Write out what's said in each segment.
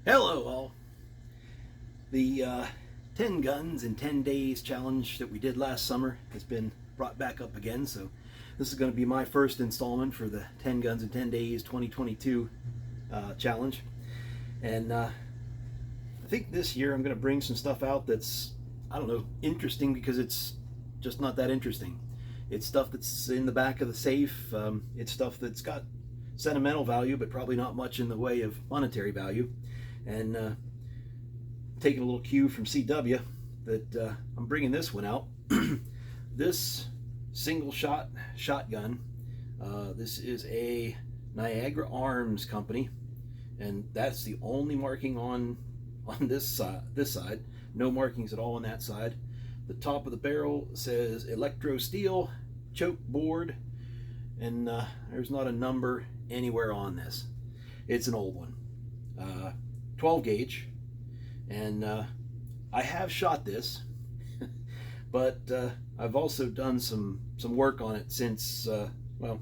Hello all. The 10 guns in 10 days challenge that we did last summer has been brought back up again. So this is going to be my first installment for the 10 guns in 10 days 2022 challenge. And I think this year I'm going to bring some stuff out that's, I don't know, interesting because it's just not that interesting. It's stuff that's in the back of the safe. It's stuff that's got sentimental value, but probably not much in the way of monetary value. And taking a little cue from CW that I'm bringing this one out. This single shot shotgun. This is a Niagra Arms company, and that's the only marking on this side. No markings at all on that side. The top of the barrel says electro steel choke board, and there's not a number anywhere on this. It's an old one, 12 gauge. And I have shot this, but I've also done some work on it since, well,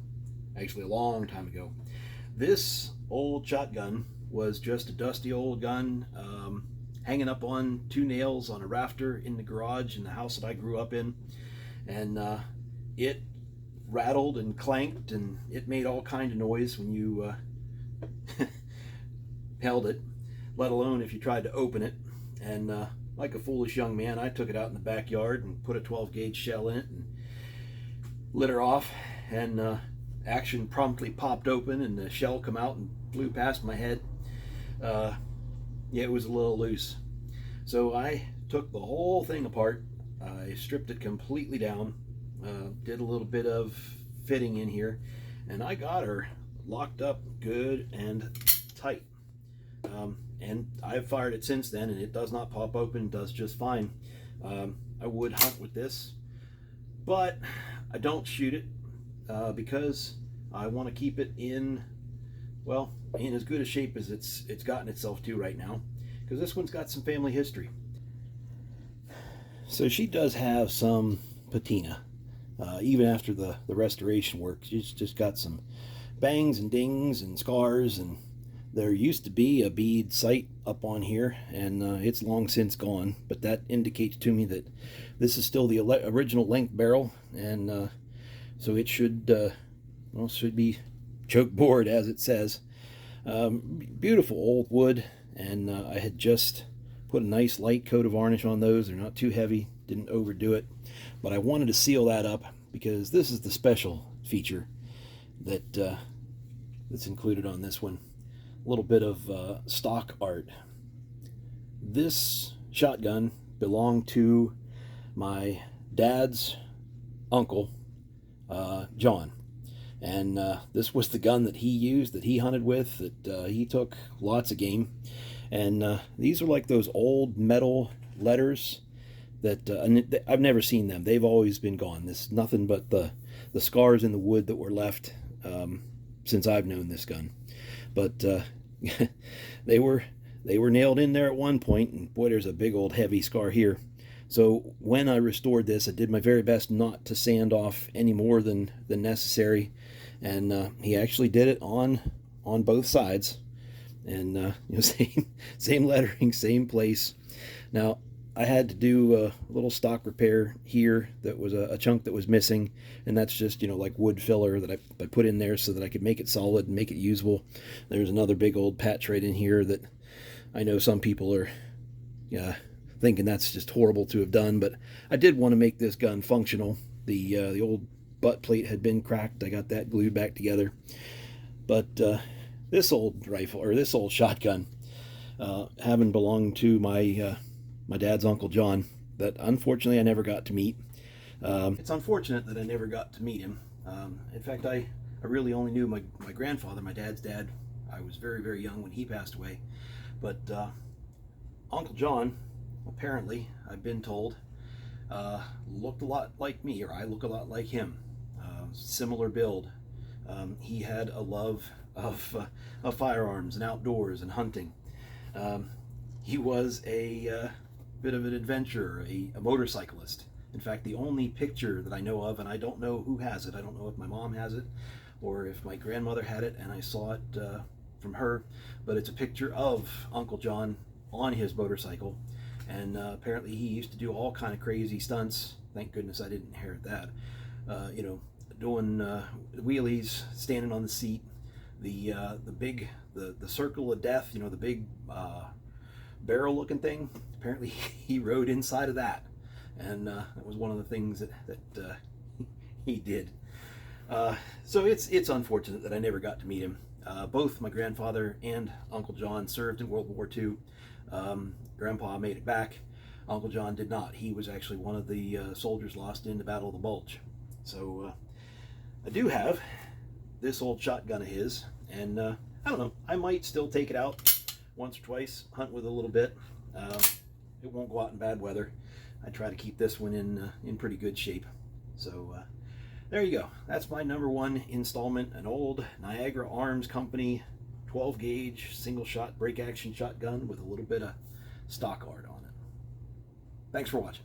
actually a long time ago. This old shotgun was just a dusty old gun, hanging up on two nails on a rafter in the garage in the house that I grew up in. And it rattled and clanked, and it made all kind of noise when you held it, let alone if you tried to open it. And like a foolish young man, I took it out in the backyard and put a 12 gauge shell in it and lit her off, and action promptly popped open and the shell come out and flew past my head. Yeah, it was a little loose. So I took the whole thing apart. I stripped it completely down, did a little bit of fitting in here, and I got her locked up good and tight. And I've fired it since then, and it does not pop open, does just fine. I would hunt with this, but I don't shoot it because I want to keep it in, well, in as good a shape as it's gotten itself to right now, because this one's got some family history. So she does have some patina, even after the restoration work. She's just got some bangs and dings and scars, and there used to be a bead sight up on here, and it's long since gone, but that indicates to me that this is still the original length barrel, and so it should, well, should be choke board as it says. Beautiful old wood, and I had just put a nice light coat of varnish on those. They're not too heavy, didn't overdo it, but I wanted to seal that up because this is the special feature that that's included on this one. Little bit of stock art. This shotgun belonged to my dad's uncle, John, and this was the gun that he used, that he hunted with, that he took lots of game. And these are like those old metal letters that I've never seen them. They've always been gone. This is nothing but the scars in the wood that were left since I've known this gun. But they were nailed in there at one point, and boy, there's a big old heavy scar here. So when I restored this, I did my very best not to sand off any more than necessary, and he actually did it on both sides, and you know, same lettering, same place. Now I had to do a little stock repair here. That was a chunk that was missing, and that's just, you know, like wood filler that I put in there so that I could make it solid and make it usable. There's another big old patch right in here that I know some people are thinking that's just horrible to have done, but I did want to make this gun functional. The old butt plate had been cracked. I got that glued back together. But this old rifle, or this old shotgun, having belonged to my dad's Uncle John, that unfortunately I never got to meet. It's unfortunate that I never got to meet him. In fact, I really only knew my grandfather, my dad's dad. I was very, very young when he passed away. But Uncle John, apparently, I've been told, looked a lot like me, or I look a lot like him. Similar build. He had a love of firearms and outdoors and hunting. He was a bit of an adventurer, a motorcyclist. In fact, the only picture that I know of, and I don't know who has it, I don't know if my mom has it or if my grandmother had it, and I saw it from her, but it's a picture of Uncle John on his motorcycle. And apparently he used to do all kind of crazy stunts. Thank goodness I didn't inherit that. You know, doing wheelies, standing on the seat, the circle of death, you know, the big barrel looking thing. Apparently he rode inside of that, and that was one of the things that he did. So it's unfortunate that I never got to meet him. Both my grandfather and Uncle John served in World War II. Grandpa made it back. Uncle John did not. He was actually one of the soldiers lost in the Battle of the Bulge. So I do have this old shotgun of his, and I don't know, I might still take it out once or twice, hunt with it a little bit. It won't go out in bad weather. I try to keep this one in pretty good shape. So there you go. That's my #1 installment, an old Niagra Arms Company 12 gauge single shot break action shotgun with a little bit of stock art on it. Thanks for watching.